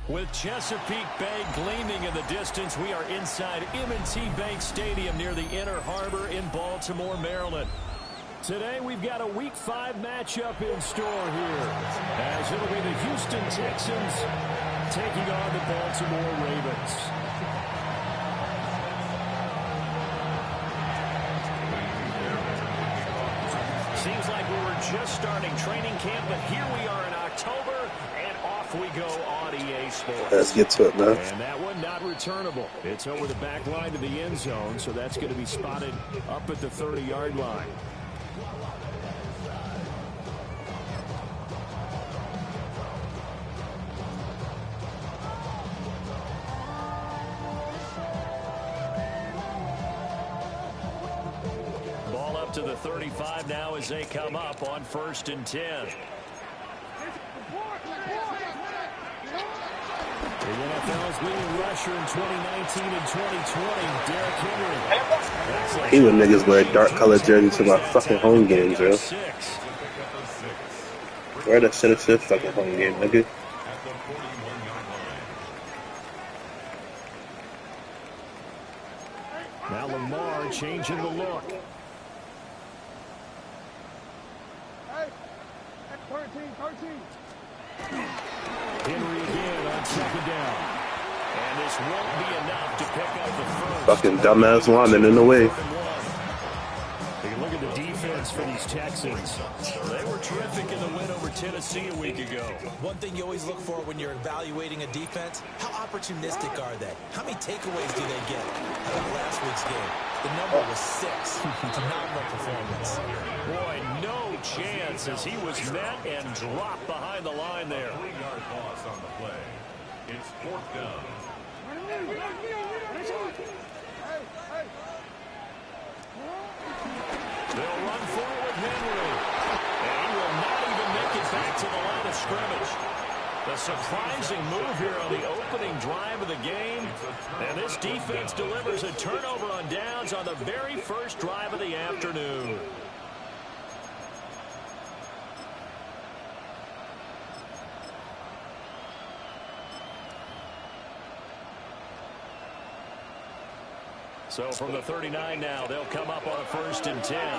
With Chesapeake Bay gleaming in the distance, we are inside M&T Bank Stadium near the Inner Harbor in Baltimore, Maryland. Today, we've got a Week 5 matchup in store here, as it'll be the Houston Texans taking on the Baltimore Ravens. Seems like we were just starting training camp, but here we are in October, and off we go on EA Sports. Let's get to it, man. And that one not returnable. It's over the back line to the end zone, so that's going to be spotted up at the 30-yard line. Ball up to the 35 now as they come up on 1st and 10. The NFL's leading rusher in 2019 and 2020, Derrick Henry. He when niggas wear dark-colored jerseys to my fucking home games, bro. Wear that shit at your fucking home game, nigga. Now Lamar changing the look. Henry again on 2nd down. And this won't be enough to pick up the first. Fucking dumbass lineman in the way. Take a look at the defense for these Texans. They were terrific in the win over Tennessee a week ago. One thing you always look for when you're evaluating a defense, how opportunistic are they? How many takeaways do they get? Out of last week's game, the number was 6. Phenomenal performance. Boy, no chance as he was met and dropped behind the line there. 3-yard loss on the play. It's 4th down. They'll run forward with Henry. And he will not even make it back to the line of scrimmage. A surprising move here on the opening drive of the game. And this defense delivers a turnover on downs on the very first drive of the afternoon. So from the 39 now, they'll come up on a 1st and 10. A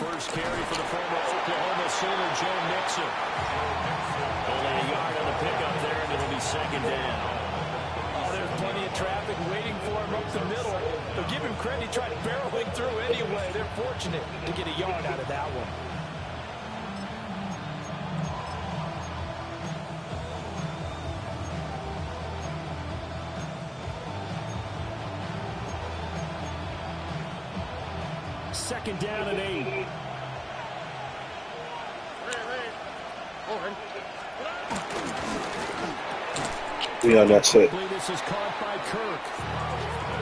first carry for the former Oklahoma Sooner, Joe Mixon. Only a yard on the pickup there, and it'll be 2nd down. Oh, there's plenty of traffic waiting for him up the middle. But give him credit, he tried barreling through anyway. They're fortunate to get a yard out of that one. Second down and 8. We on that shit. This is caught by Kirk.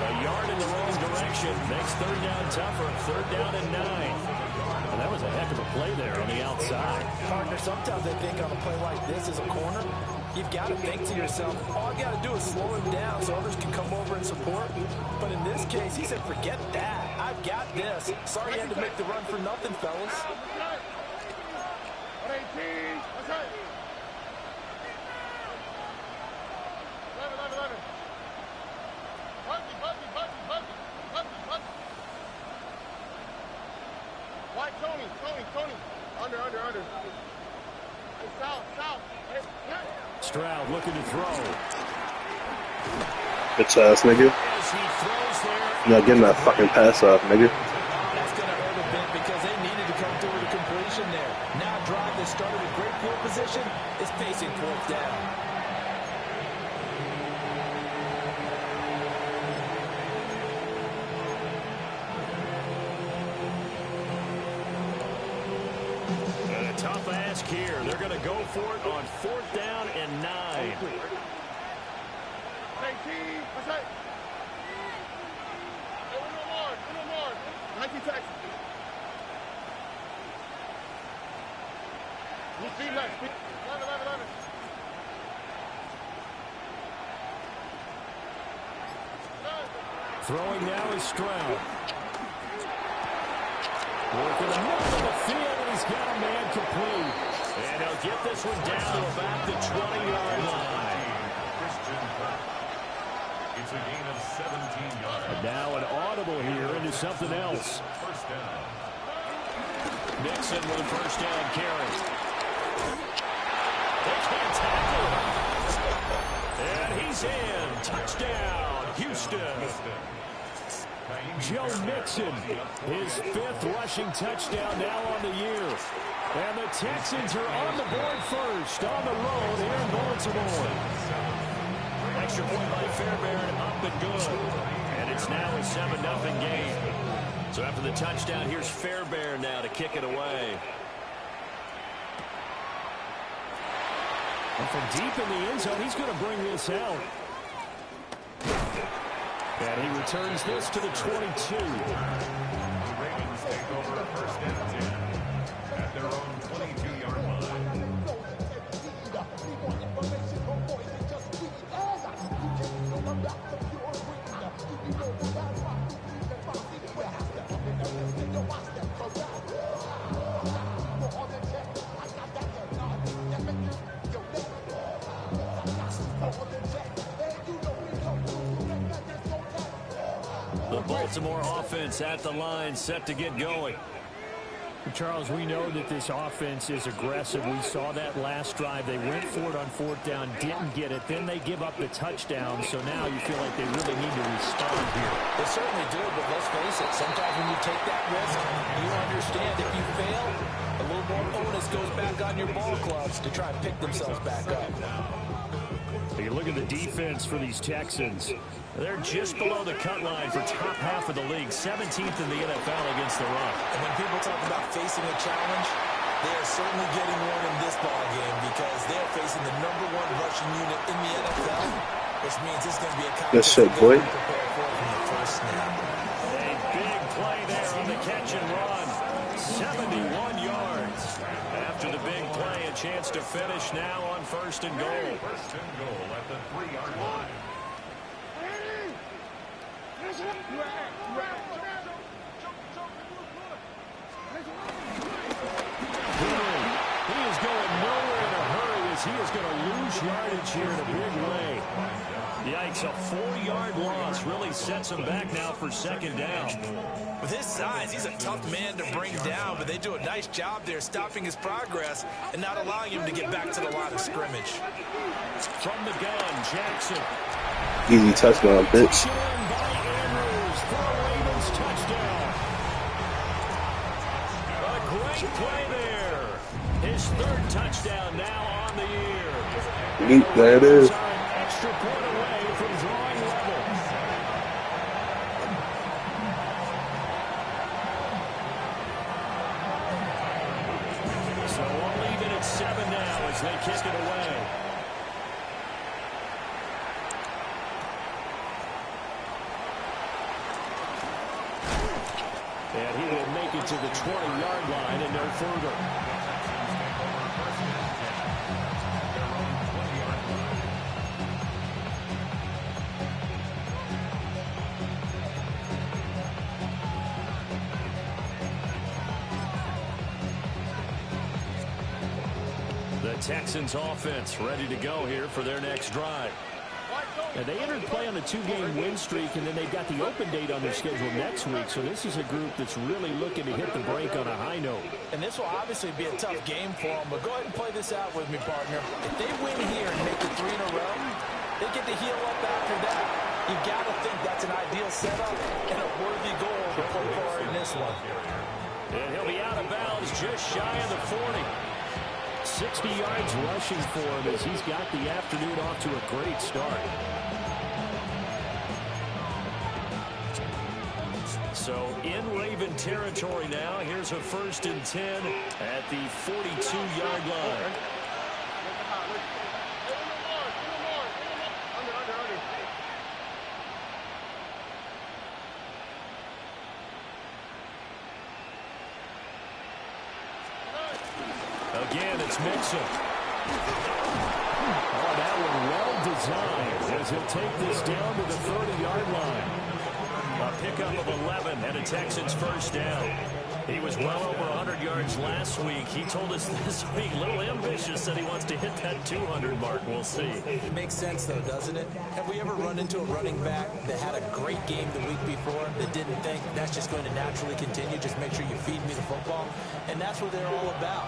A yard in the wrong direction. Makes 3rd down tougher. 3rd down and 9. Well, that was a heck of a play there on the outside. Partner, sometimes I think on a play like this as a corner, you've got to think to yourself, all I got to do is slow him down so others can come over and support. But in this case, he said, forget that. I've got this. Sorry you had to make the run for nothing, fellas. Tony. Under. South. Stroud looking to throw. Bitch ass nigga. You're not getting that fucking pass off, nigga. That's going to hurt a bit because they needed to come through with a completion there. Now drive that started with great field position is facing 4th down. And a tough ask here. They're going to go for it on 4th down That's right. Hey, no more. Nike Texans. Speed left. 11. Throwing now is Stroud. Working the middle of the field, and he's got a man complete. And he'll get this one down to about the 20-yard line. It's a gain of 17 yards. And now an audible here into something else. First down. Nixon with a first down carry. They can't tackle him. And he's in. Touchdown, Houston. Joe Mixon, his 5th rushing touchdown now on the year. And the Texans are on the board first on the road here in Baltimore. Extra point by Fairbairn, up and good. And it's now a 7-0 game. So after the touchdown, here's Fairbairn now to kick it away. And from deep in the end zone, he's going to bring this out. And he returns this to the 22. The Ravens take over a first and 10 at their own 22-yard line. The Baltimore offense at the line, set to get going. Charles, we know that this offense is aggressive. We saw that last drive. They went for it on 4th down, didn't get it. Then they give up the touchdown. So now you feel like they really need to respond here. They certainly do, but let's face it. Sometimes when you take that risk, you understand if you fail, a little more onus goes back on your ball clubs to try and pick themselves back up. You look at the defense for these Texans. They're just below the cut line for top half of the league, 17th in the NFL against the run. And when people talk about facing a challenge, they are certainly getting one in this ball game because they're facing the #1 rushing unit in the NFL, which means it's going to be a contest boy. prepared for from the first snap. A big play there on the catch and run. 71 yards. After the big play, a chance to finish now on 1st and goal. First and goal at the 3-yard line. He is going nowhere in a hurry as he is going to lose yardage here in a big way. Yikes, a 4-yard loss really sets him back now for 2nd down. With his size, he's a tough man to bring down, but they do a nice job there stopping his progress and not allowing him to get back to the line of scrimmage. From the gun, Jackson. Easy touchdown, bitch. Great play there. His 3rd touchdown now on the year. Neat, there it is. Extra point away from drawing level. So we'll leave it at 7 now as they kick it away. And he will make it to the 20-yard line and no further. The Texans offense ready to go here for their next drive. And they entered play on a 2-game win streak, and then they've got the open date on their schedule next week. So this is a group that's really looking to hit the break on a high note. And this will obviously be a tough game for them, but go ahead and play this out with me, partner. If they win here and make it 3 in a row, they get to heal up after that. You got to think that's an ideal setup and a worthy goal to play for in this one. And he'll be out of bounds just shy of the 40. 60 yards rushing for him as he's got the afternoon off to a great start. So in Raven territory now. Here's a 1st and 10 at the 42-yard line. It's Mixon. Oh, that one well designed as he'll take this down to the 30-yard line. A pickup of 11 and a Texans first down. He was well over 100 yards last week. He told us this week, a little ambitious, that he wants to hit that 200 mark. We'll see. It makes sense, though, doesn't it? Have we ever run into a running back that had a great game the week before that didn't think that's just going to naturally continue? Just make sure you feed me the football. And that's what they're all about.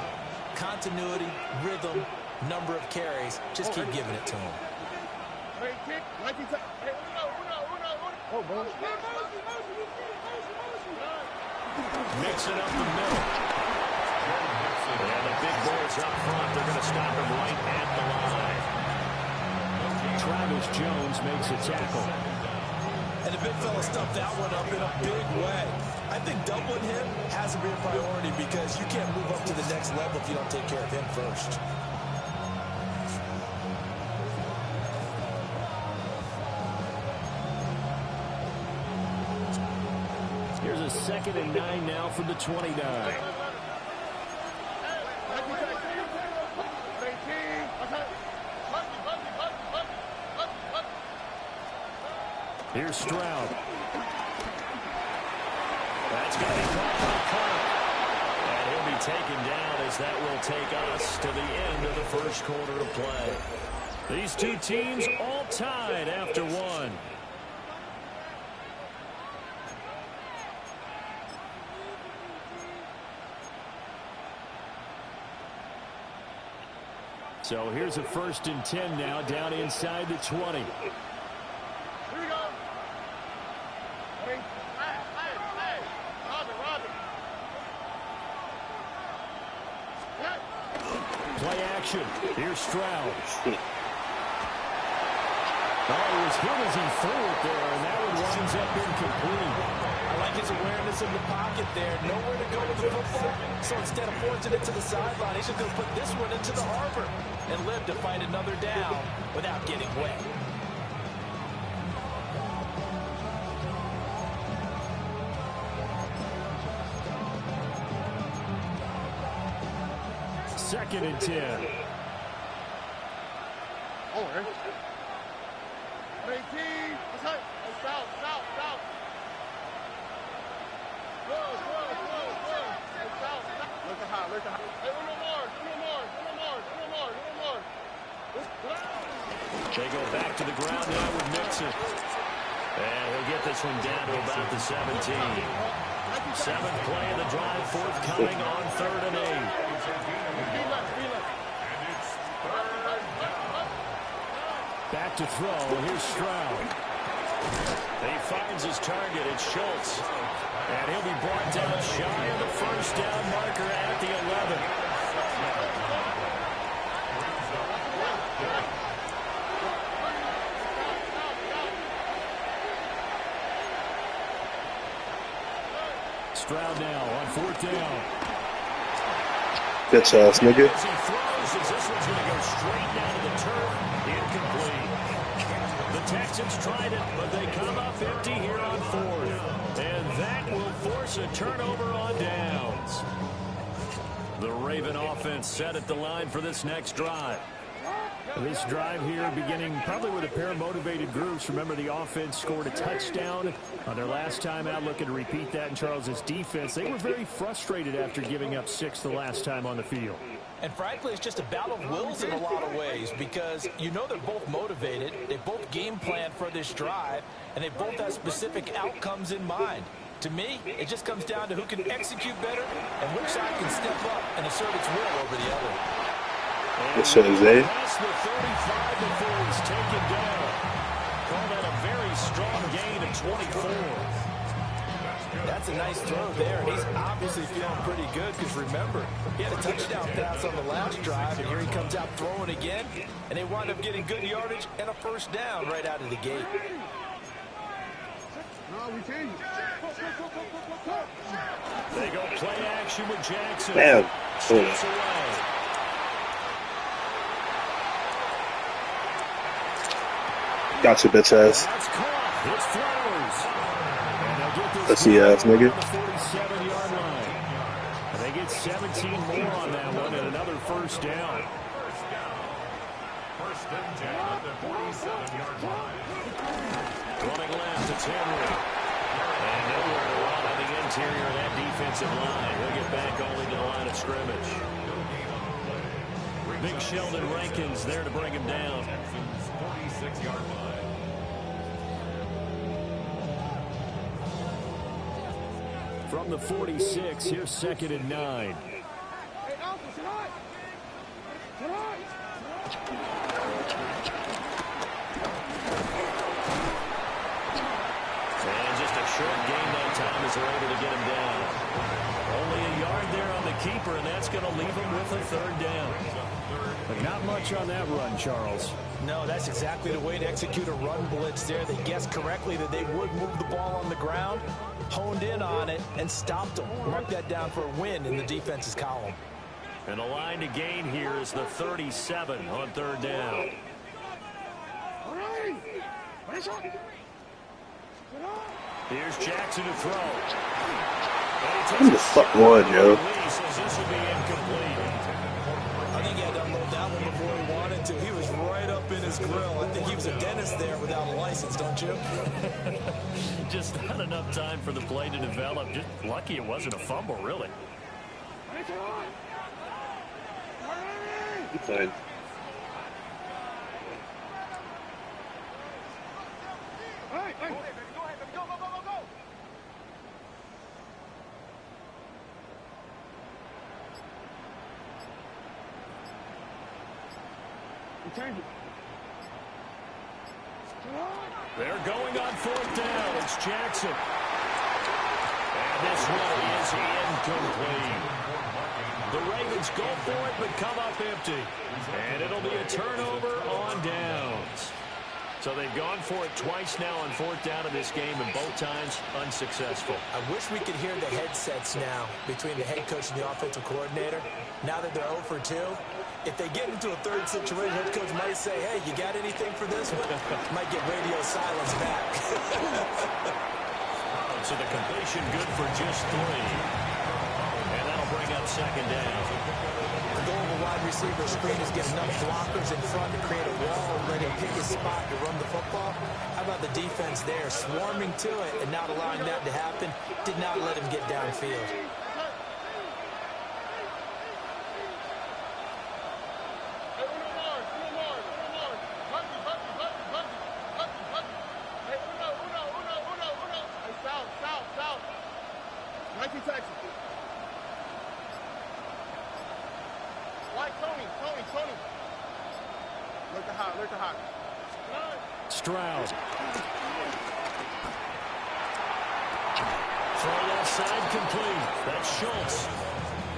Continuity, rhythm, number of carries. Just keep giving it to them. Mixing up the middle. And the big boys up front. They're going to stop him right at the line. Travis Jones makes a tackle. And the big fella stuffed that one up in a big way. I think doubling him has to be a priority because you can't move up to the next level if you don't take care of him first. Here's a 2nd and 9 now from the 29. Here's Stroud. That's going to be caught by Clark. And he'll be taken down as that will take us to the end of the first quarter of play. These two teams all tied after one. So here's a 1st and 10 now down inside the 20. Here we go. Hey, Robin. Play action. Here's Stroud. Oh, he was hit as he threw it there, and that one winds up incomplete. I like his awareness in the pocket there. Nowhere to go with the football. So instead of forcing it to the sideline, he's just going to put this one into the harbor and live to fight another down without getting wet. Second and 10. Oh, hey. Hey, team. Stop. Go. Hey, stop. Look at high. Hey, one more. They go back to the ground now with Mixon. And he'll get this one down to about the 17. 7th play of the drive, forthcoming on 3rd and 8. Back to throw. Here's Stroud. He finds his target. It's Schultz. And he'll be brought down shy of the first down marker at the 11. Stroud now on 4th down. Bitch ass nigga. As he throws, as this one's going to go straight down to the turf. Incomplete. The Texans tried it, but they come up empty here on 4th. And that will force a turnover on downs. The Raven offense set at the line for this next drive. This drive here beginning probably with a pair of motivated groups. Remember, the offense scored a touchdown on their last time out. Looking to repeat that in Charles's defense. They were very frustrated after giving up 6 the last time on the field. And frankly, it's just a battle of wills in a lot of ways because you know they're both motivated. They both game plan for this drive, and they both have specific outcomes in mind. To me, it just comes down to who can execute better and which side can step up and assert its will over the other. This is Zay. Past the 35 before he's taken down. Call that a very strong gain of 24. That's a nice throw there, and he's obviously feeling pretty good because remember, he had a touchdown pass on the last drive, and here he comes out throwing again, and they wind up getting good yardage and a first down right out of the gate. They go play action with Jackson. Damn. Steps away. Gotcha, bitch ass. That's caught. It's Flowers. And they'll get this Pussy ass nigga. on the 47-yard line. And They get 17 more on that one and another first down. First and 10 at the 47-yard line. Running left, it's Henry. And nowhere to run on the interior of that defensive line. He'll get back only to the line of scrimmage. Big Sheldon Rankins there to bring him down. Texans 46-yard line. From the 46, here's 2nd and 9. And just a short gain that time as they're able to get him down. Only a yard there on the keeper, and that's going to leave him with a 3rd down. But not much on that run, Charles. No, that's exactly the way to execute a run blitz there. They guessed correctly that they would move the ball on the ground, honed in on it, and stopped them. Mark that down for a win in the defense's column. And the line to gain here is the 37 on 3rd down. Here's Jackson to throw. Who the fuck won, yo? This would be incomplete. I think he had to unload that one before he wanted to. He was right up in his grill. I think he was a dentist there without a license, don't you? Just not enough time for the play to develop. Just lucky it wasn't a fumble, really. Fine. They're going on 4th down. It's Jackson. And this one is incomplete. The Ravens go for it, but come up empty. And it'll be a turnover on downs. So they've gone for it twice now on 4th down in this game, and both times unsuccessful. I wish we could hear the headsets now between the head coach and the offensive coordinator. Now that they're 0 for 2, if they get into a 3rd situation, head coach might say, hey, you got anything for this one? Might get radio silence back. So the completion good for just 3. And that'll bring up 2nd down. The goal of a wide receiver screen is get enough blockers in front to create a wall and let him pick his spot to run the football. How about the defense there, swarming to it and not allowing that to happen? Did not let him get downfield. Stroud. Throw left side complete. That's Schultz.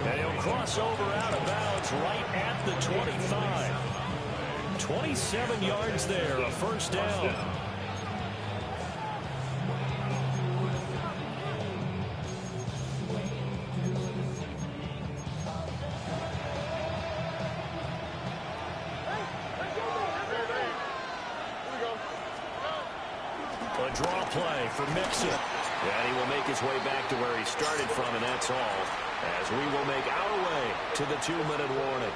And he'll cross over out of bounds right at the 25. 27 yards there, a 1st down. A draw play for Mixon. And he will make his way back to where he started from, and that's all. As we will make our way to the 2-minute warning.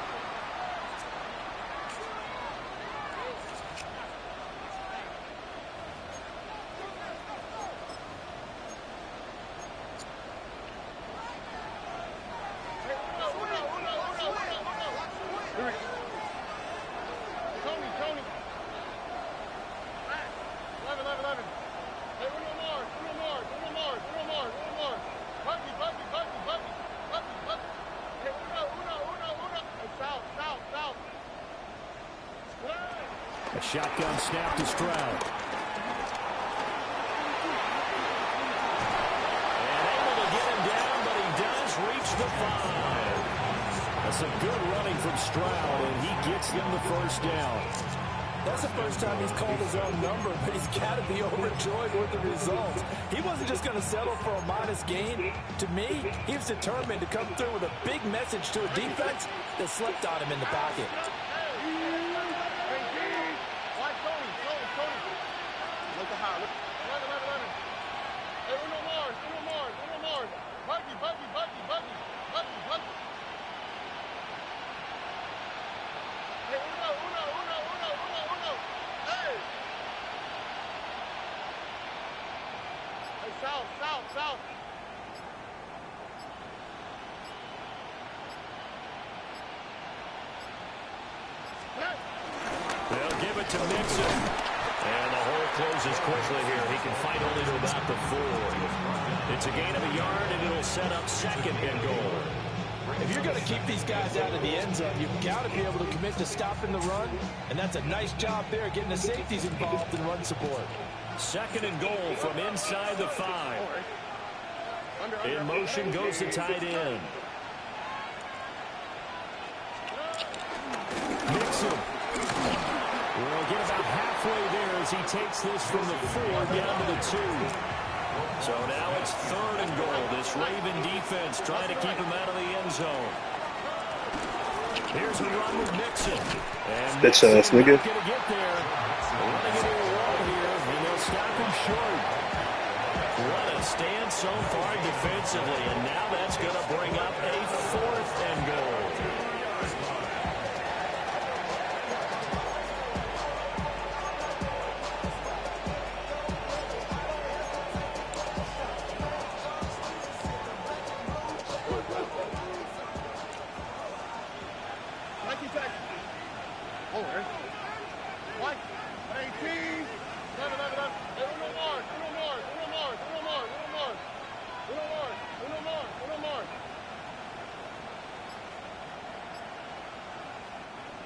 A shotgun snap to Stroud. And able to get him down, but he does reach the 5. That's some good running from Stroud, and he gets them the 1st down. That's the first time he's called his own number, but he's got to be overjoyed with the results. He wasn't just going to settle for a minus gain. To me, he was determined to come through with a big message to a defense that slept on him in the pocket. Hey, Uno Mars. Buggy. south. They'll give it to Mixon. And the hole closes quickly here. He can fight only to about the 4. It's a gain of a yard, and it'll set up second and goal. If you're going to keep these guys out of the end zone, you've got to be able to commit to stopping the run. And that's a nice job there, getting the safeties involved in run support. Second and goal from inside the 5. In motion goes the tight end. Mixon will get about halfway there as he takes this from the 4 down to the 2. So now it's third and goal. This Raven defense trying to keep him out of the end zone. Here's a run with Mixon. And Bitch ass nigga. Going to get there. Running into a wall here, and they'll stop him short. What a stand so far defensively, and now that's going to bring up a 4th and goal.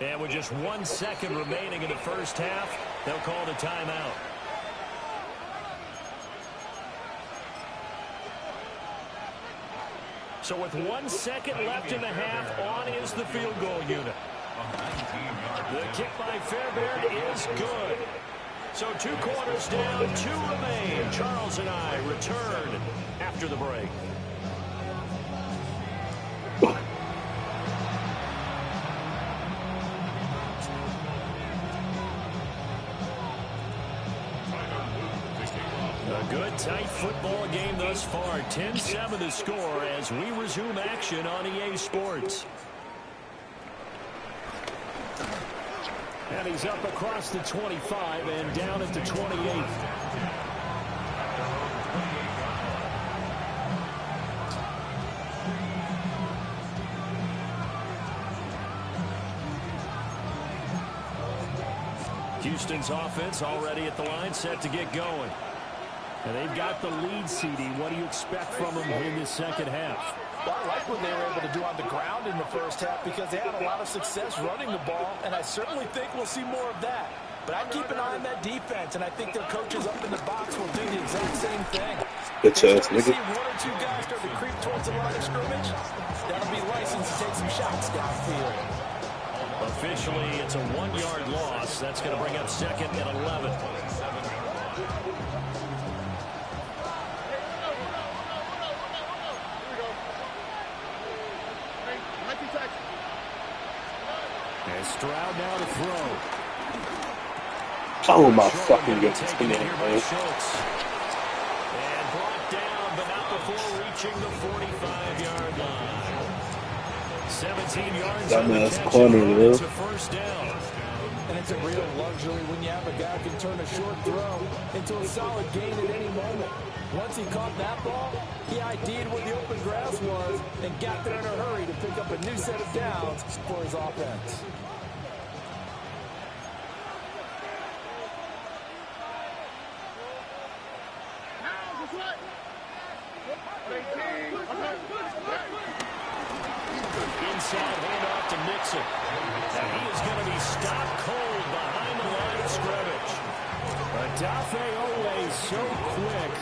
And with just 1 second remaining in the first half, they'll call the timeout. So with 1 second left in the half, on is the field goal unit. The kick by Fairbairn is good. So 2 quarters down, 2 remain. Charles and I return after the break. A good, tight football game thus far. 10-7 to score as we resume action on EA Sports. And he's up across the 25 and down at the 28. Houston's offense already at the line, set to get going. And they've got the lead, CD. What do you expect from them in this second half? Well, I like what they were able to do on the ground in the first half because they had a lot of success running the ball, and I certainly think we'll see more of that. But I'd keep an eye on that defense, and I think their coaches up in the box will do the exact same thing. Bitch ass If you see nigga. 1 or 2 guys start to creep towards the line of scrimmage, that'll be license to take some shots downfield. Officially, it's a 1-yard loss. That's going to bring up second and 11. And Stroud now to throw. Oh my fucking goodness. Come on, And man. brought down, but not before reaching the 45-yard line. 17 yards on the Dumbass catch, corner, and yo. it's a first down. And it's a real luxury when you have a guy who can turn a short throw into a solid gain at any moment. Once he caught that ball, he ID'd where the open grass was and got there in a hurry to pick up a new set of downs for his offense. Inside handoff to Mixon. And he is going to be stopped cold behind the line of scrimmage. Adafe always so quick,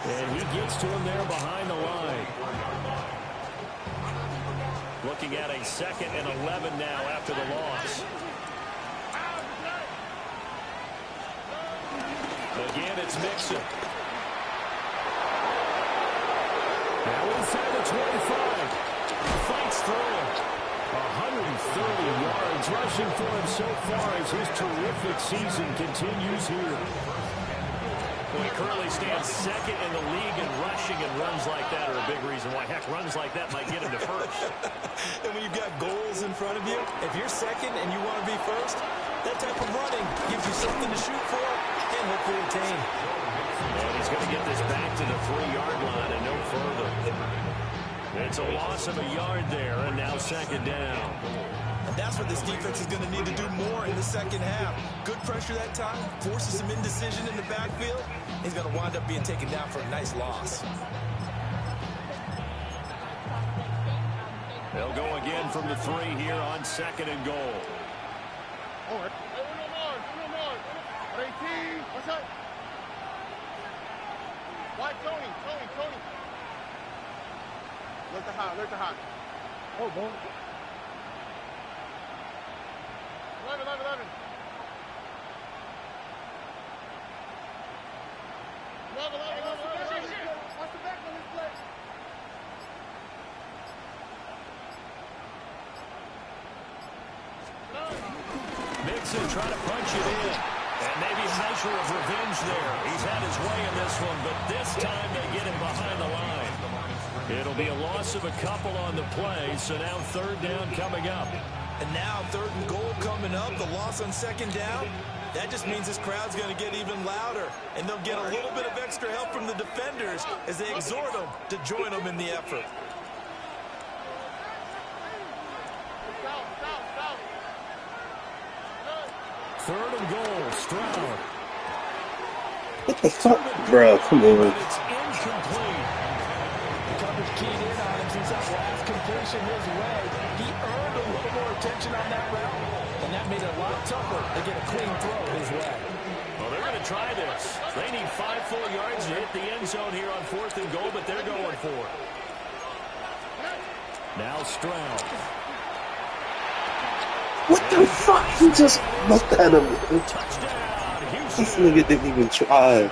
and he gets to him there behind the line. Looking at a 2nd and 11 now after the loss. Again, it's Mixon. Now inside the 25. Fights through it. 130 yards rushing for him so far as his terrific season continues here. Well, he currently stands 2nd in the league in rushing, and runs like that are a big reason why. Heck, runs like that might get him to first. And when you've got goals in front of you, if you're 2nd and you want to be first, that type of running gives you something to shoot for and hopefully attain. And he's going to get this is back to the 3-yard line and no further. It's a loss of a yard there, and now second down. And that's what this defense is going to need to do more in the second half. Good pressure that time, forces some indecision in the backfield. He's going to wind up being taken down for a nice loss. They'll go again from the 3 here on second and goal. Oh, hey, uno more. 18. What's up? Why, Tony? Look the hot. Oh, boy. 11. What's the back on this play? Mixon trying to punch it in. And maybe a measure of revenge there. He's had his way in this one, but this time they get him behind the line. It'll be a loss of a couple on the play, so now third down coming up. And now third and goal coming up, the loss on second down. That just means this crowd's going to get even louder, and they'll get a little bit of extra help from the defenders as they exhort them to join them in the effort. Third and goal, Stroud. What the fuck? Bro, come on. It's incomplete. Coverage keyed in on him since that last completion his way. He earned a little more attention on that route, and that made it a lot tougher to get a clean throw his way. Well, they're going to try this. They need 5 full yards to hit the end zone here on fourth and goal, but they're going for it. Now Stroud. What the fuck? He just looked at him. Touchdown, This Houston. nigga didn't even try.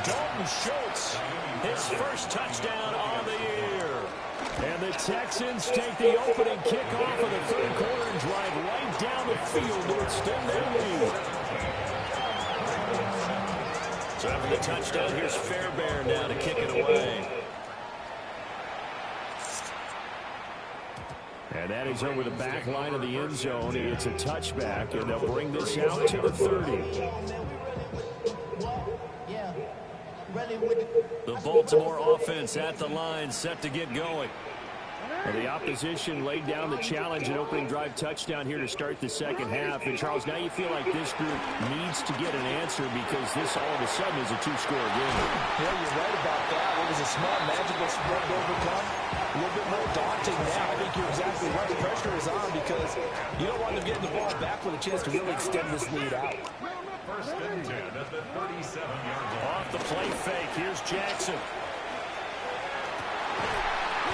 Dalton Schultz, his first touchdown on the year. And the Texans take the opening kickoff of the third quarter and drive right down the field to extend their lead. So after the touchdown, here's Fairbairn now to kick it away. And that is over the back line of the end zone. It's a touchback, and they'll bring this out to the 30. The Baltimore offense at the line, set to get going. And the opposition laid down the challenge and opening drive touchdown here to start the second half. And, Charles, now you feel like this group needs to get an answer because this all of a sudden is a 2-score game. Yeah, you're right about that. It was a small, magical spread to overcome. A little bit more daunting now. I think you're exactly right. The pressure is on because you don't want them getting the ball back with a chance to really extend this lead out. First and 10 at the 37-yard line. Off the play fake, here's Jackson.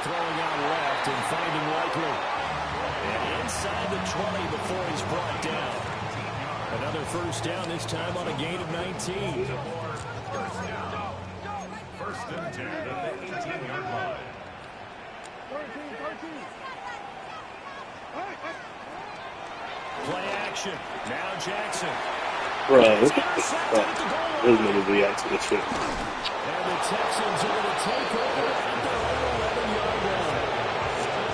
Throwing out left and finding Likely. And inside the 20 before he's brought down. Another first down, this time on a gain of 19. First and 10 at the 18-yard line. 13. Play action. Now Jackson. Bro, what the fuck? This nigga react to this shit. And the Texans are going to take over at their own 11-yard line.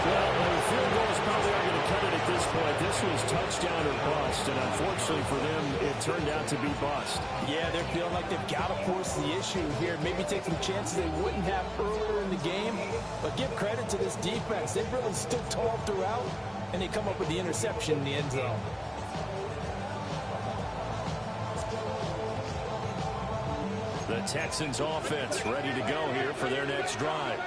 Well, the field goal is probably not going to cut it at this point. This was touchdown or bust, and unfortunately for them, it turned out to be bust. Yeah, they're feeling like they've got to force the issue here. Maybe take some chances they wouldn't have earlier in the game. But give credit to this defense. They've really stood tall throughout, and they come up with the interception in the end zone. The Texans offense ready to go here for their next drive.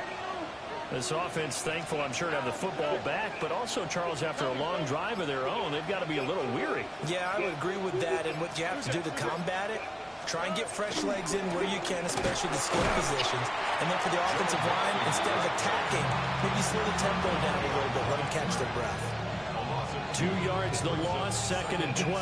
This offense thankful, I'm sure, to have the football back, but also, Charles, after a long drive of their own, they've got to be a little weary. Yeah, I would agree with that. And what you have to do to combat it, try and get fresh legs in where you can, especially the skill positions. And then for the offensive line, instead of attacking, maybe slow the tempo down a little bit, let them catch their breath. 2 yards the loss, second and 12.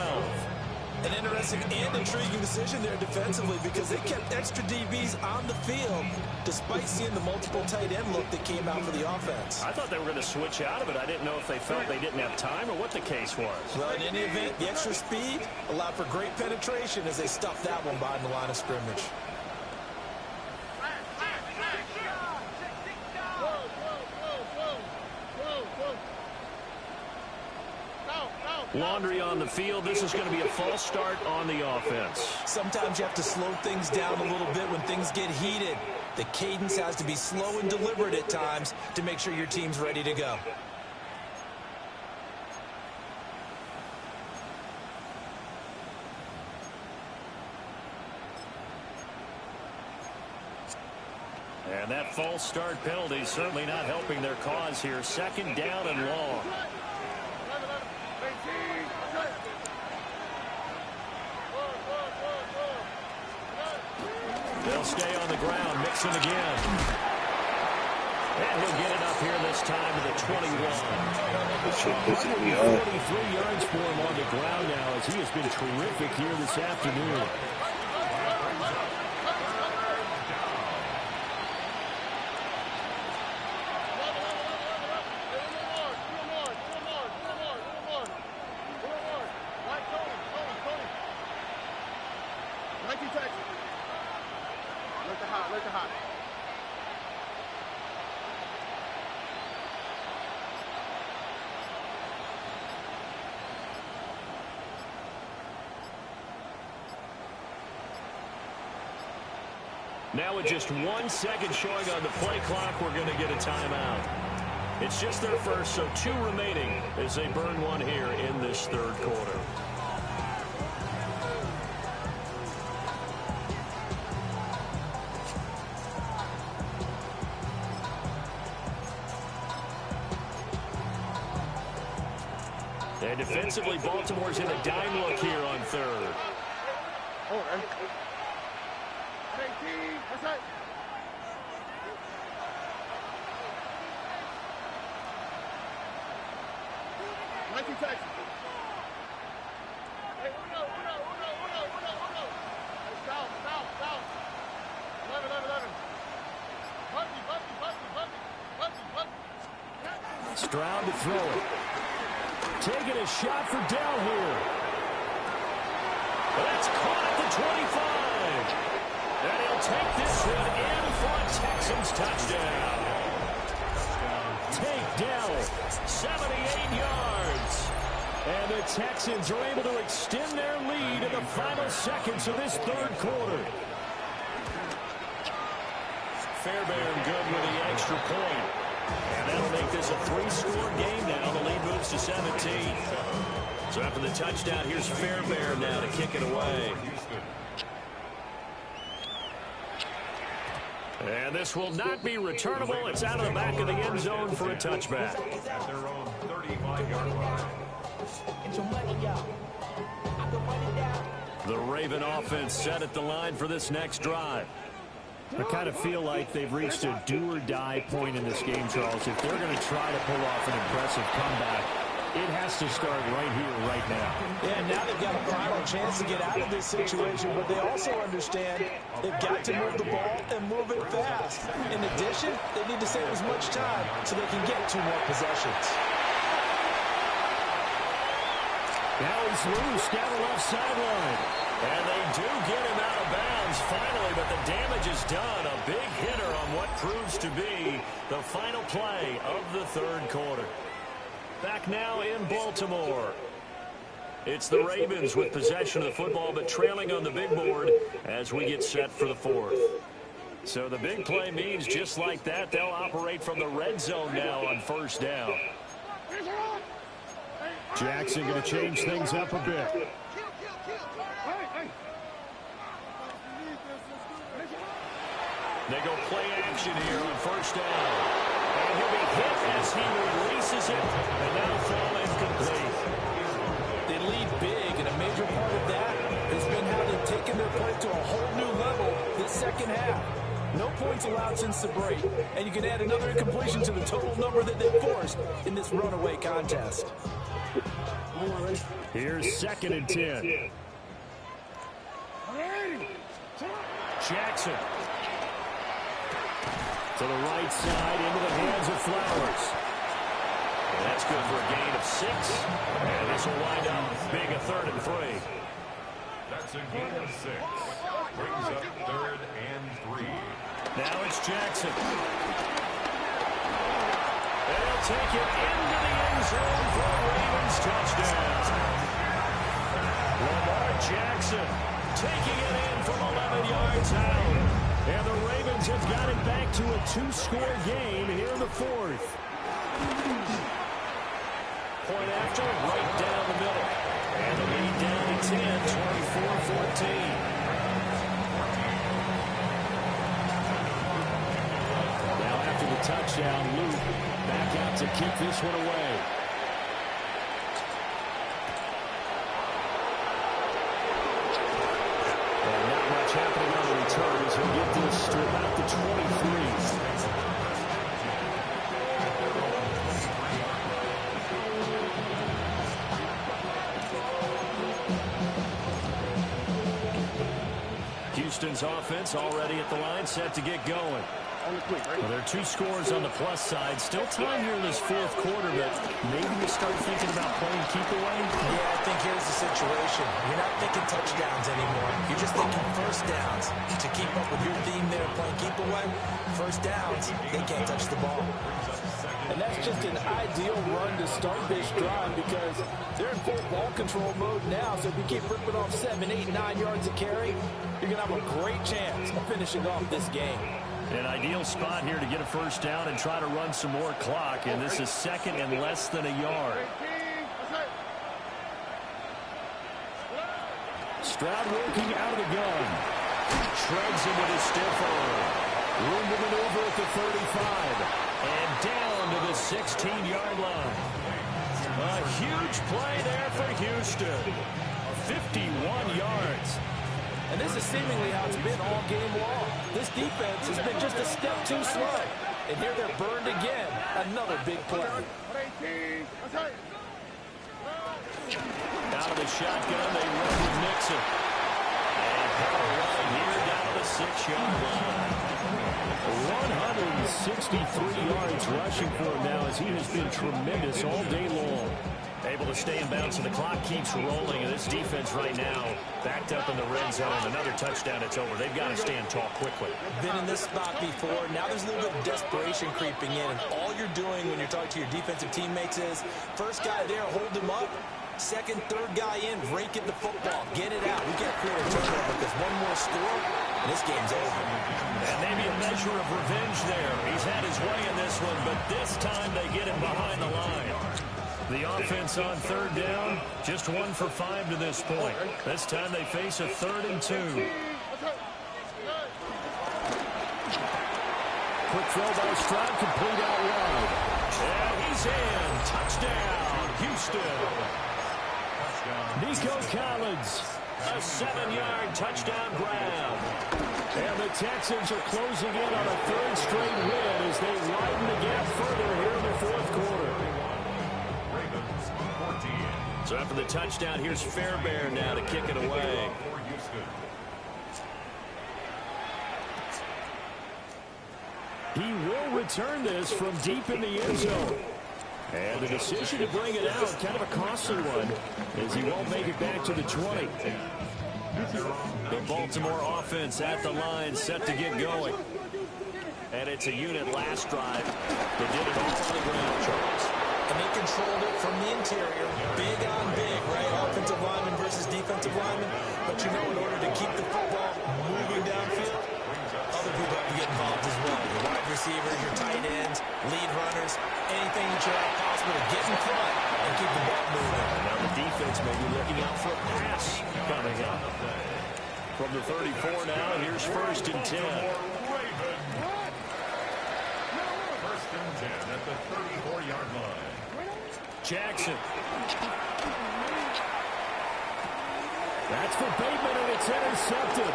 An interesting and intriguing decision there defensively because they kept extra DBs on the field despite seeing the multiple tight end look that came out for the offense. I thought they were going to switch out of it. I didn't know if they felt they didn't have time or what the case was. Well, in any event, the extra speed allowed for great penetration as they stuffed that one behind the line of scrimmage. Go. Laundry on the field. This is going to be a false start on the offense. Sometimes you have to slow things down a little bit when things get heated. The cadence has to be slow and deliberate at times to make sure your team's ready to go. And that false start penalty certainly not helping their cause here. 2nd down and long. They'll stay on the ground, mix it again. And he'll get it up here this time to the 21. 43 yards for him on the ground now as he has been terrific here this afternoon. Now with just 1 second showing on the play clock, we're going to get a timeout. It's just their first, so 2 remaining as they burn one here in this 3rd quarter. And defensively, Baltimore's in a dime look here on 3rd. That's right. Mikey Texas. Hey, Uno. Hey, south. 11. Bucky. Stroud to throw it. Taking a shot for Dell here. That's caught at the 25. And he'll take this one in for a Texans touchdown. Take Dell, 78 yards. And the Texans are able to extend their lead in the final seconds of this 3rd quarter. Fairbairn good with the extra point. And that'll make this a 3-score game now. The lead moves to 17. So after the touchdown, here's Fairbairn now to kick it away. And this will not be returnable. It's out of the back of the end zone for a touchback. At their own 35-yard line. The Raven offense set at the line for this next drive. I kind of feel like they've reached a do-or-die point in this game, Charles. If they're going to try to pull off an impressive comeback, it has to start right here, right now. Yeah, now they've got a final chance to get out of this situation, but they also understand they've got to move the ball and move it fast. In addition, they need to save as much time so they can get 2 more possessions. Now he's loose down the left sideline. And they do get him out of bounds finally, but the damage is done. A big hitter on what proves to be the final play of the 3rd quarter. Back now in Baltimore. It's the Ravens with possession of the football, but trailing on the big board as we get set for the 4th. So the big play means just like that, they'll operate from the red zone now on 1st down. Jackson going to change things up a bit. They go play action here on 1st down. And he'll be hit as he releases it, and that'll fall incomplete. They lead big, and a major part of that has been how they've taken their play to a whole new level this 2nd half. No points allowed since the break, and you can add another incompletion to the total number that they forced in this runaway contest. Here's 2nd and 10. Jackson. To the right side, into the hands of Flowers. And that's good for a gain of 6. And this will wind up being a 3rd and 3. That's a gain of 6. Brings up 3rd and 3. Now it's Jackson. And he'll take it into the end zone for a Ravens touchdown. Lamar Jackson taking it in from 11 yards out. And the Ravens have got it back to a 2-score game here in the fourth. Point after, right down the middle. And the lead down to 10, 24-14. Now after the touchdown, Luke back out to kick this one away. And not much happening on the return as he'll get this to about the 23. Houston's offense already at the line, set to get going. Well, there are 2 scores on the plus side. Still time here in this fourth quarter, but maybe you start thinking about playing keep away? Yeah, I think here's the situation. You're not thinking touchdowns anymore. You're just thinking first downs. To keep up with your theme there, playing keep away, first downs, they can't touch the ball. And that's just an ideal run to start this drive because they're in full ball control mode now. So if you keep ripping off 7, 8, 9 yards of carry, you're going to have a great chance of finishing off this game. An ideal spot here to get a first down and try to run some more clock. And this is second and less than a yard. Stroud working out of the gun. Shreds him with his stiff arm. Room to maneuver at the 35. And down to the 16-yard line. A huge play there for Houston. 51 yards. And this is seemingly how it's been all game long. This defense has been just a step too slow. And here they're burned again. Another big play. Out of the shotgun, they run with Nixon. And power run here down to the 6-yard line. 163 yards rushing for him now as he has been tremendous all day long. Able to stay in bounds, and the clock keeps rolling. And this defense right now backed up in the red zone. Another touchdown, it's over. They've got to stand tall quickly. Been in this spot before. Now there's a little bit of desperation creeping in. And all you're doing when you're talking to your defensive teammates is first guy there, hold him up. Second, third guy in, rake at the football. Get it out. We got to create a turnover because one more score, and this game's over. And maybe a measure of revenge there. He's had his way in this one, but this time they get him behind the line. The offense on third down, just 1 for 5 to this point. This time they face a 3rd and 2. Quick throw by Stroud, complete out wide. And he's in. Touchdown, Houston. Nico Collins, a 7-yard touchdown grab. And the Texans are closing in on a 3rd straight win as they widen the gap further here in the fourth quarter. So after the touchdown, here's Fairbairn now to kick it away. He will return this from deep in the end zone. And the decision to bring it out, kind of a costly one, as he won't make it back to the 20. The Baltimore offense at the line, set to get going. And it's a unit last drive that did it all on the ground, Charles. And they controlled it from the interior. Big on big, right? Offensive lineman versus defensive lineman. But you know, in order to keep the football moving downfield, other people have to get involved as well. Your wide receivers, your tight ends, lead runners, anything that you have possible to get in front and keep the ball moving. And now the defense may be looking out for a pass coming up. From the 34 now, here's 1st and 10. First and 10 at the 34-yard line. Jackson. That's for Bateman, and it's intercepted.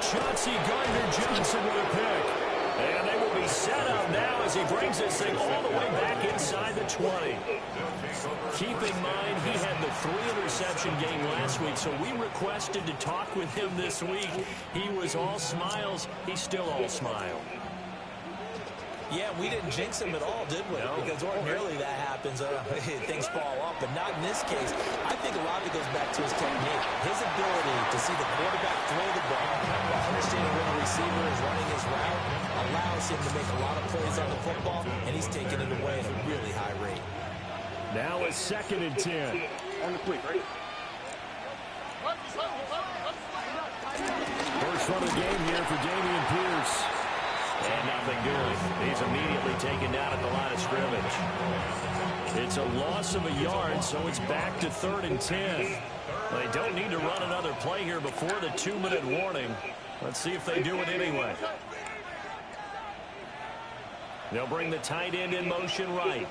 Chauncey Gardner-Johnson with a pick. And they will be set up now as he brings this thing all the way back inside the 20. Keep in mind, he had the 3-interception game last week, so we requested to talk with him this week. He was all smiles. He's still all smile. Yeah, we didn't jinx him at all, did we? No. Because ordinarily that happens. Things fall off, but not in this case. I think a lot of it goes back to his technique. His ability to see the quarterback throw the ball while understanding when the receiver is running his route allows him to make a lot of plays on the football, and he's taking it away at a really high rate. Now it's 2nd and 10. On the quick, right? First run of the game here for Dameon Pierce. And nothing doing. He's immediately taken down at the line of scrimmage. It's a loss of a yard, so it's back to 3rd and 10. They don't need to run another play here before the 2-minute warning. Let's see if they do it anyway. They'll bring the tight end in motion right.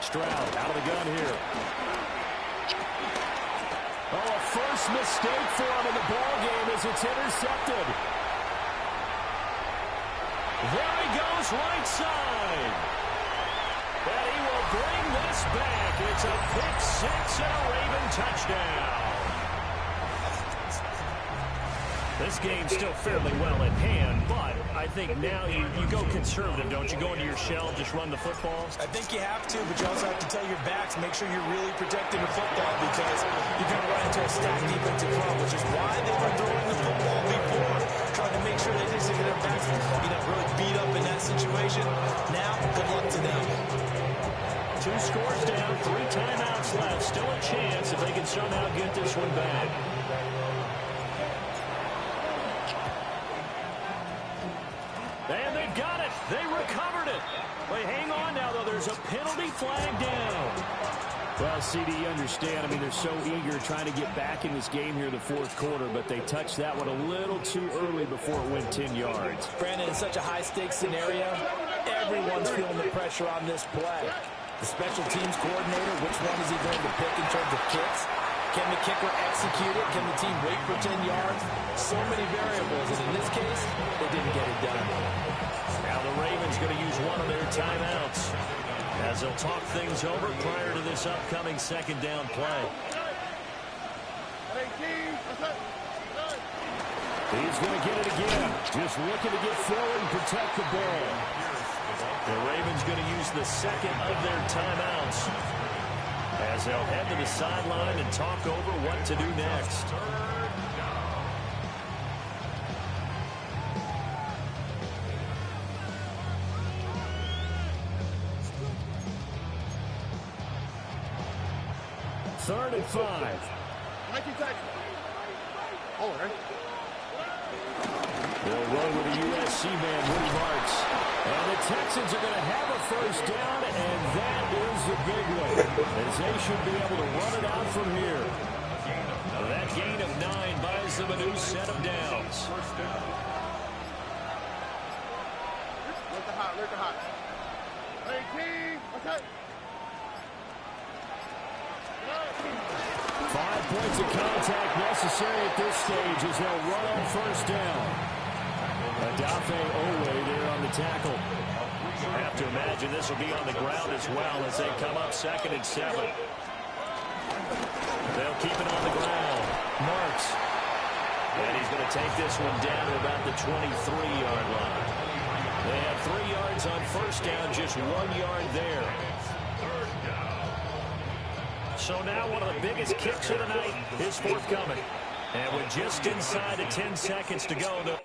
Stroud out of the gun here. Oh, a first mistake for him in the ball game as it's intercepted. There he goes, right side. And he will bring this back. It's a pick six and a Raven touchdown. This game's still fairly well in hand, but I think now you go conservative, don't you? Go into your shell, just run the football? I think you have to, but you also have to tell your backs, make sure you're really protecting the football because you're going to run into a stacked defensive front, which is why they were throwing the football before, trying to make sure they didn't get their backs, really beat up in that situation. Now, good luck to them. 2 scores down, 3 timeouts left. Still a chance if they can somehow get this one back. And they've got it. They recovered it. They hang on now, though. There's a penalty flag down. Well, CD, you understand. I mean, they're so eager trying to get back in this game here in the 4th quarter, but they touched that one a little too early before it went 10 yards. Brandon, in such a high-stakes scenario, everyone's feeling the pressure on this play. The special teams coordinator, which one is he going to pick in terms of kicks? Can the kicker execute it? Can the team wait for 10 yards? So many variables, and in this case, they didn't get it done. Now the Ravens going to use one of their timeouts as they'll talk things over prior to this upcoming 2nd down play. He's going to get it again. Just looking to get forward and protect the ball. The Ravens going to use the 2nd of their timeouts as they'll head to the sideline and talk over what to do next. Third and 5. They'll run with the USC man, Woody Marks. And the Texans are going to have a first down, and that is the big one, as they should be able to run it out from here. That gain of 9 buys them a new set of downs. Look hot. 5 points of contact necessary at this stage as they'll run on first down. Adafe Owe there on the tackle. I have to imagine this will be on the ground as well as they come up 2nd and 7. They'll keep it on the ground. Marks. And he's going to take this one down to about the 23-yard line. They have 3 yards on first down, just 1 yard there. So now one of the biggest kicks of the night is forthcoming. And with just inside of 10 seconds to go,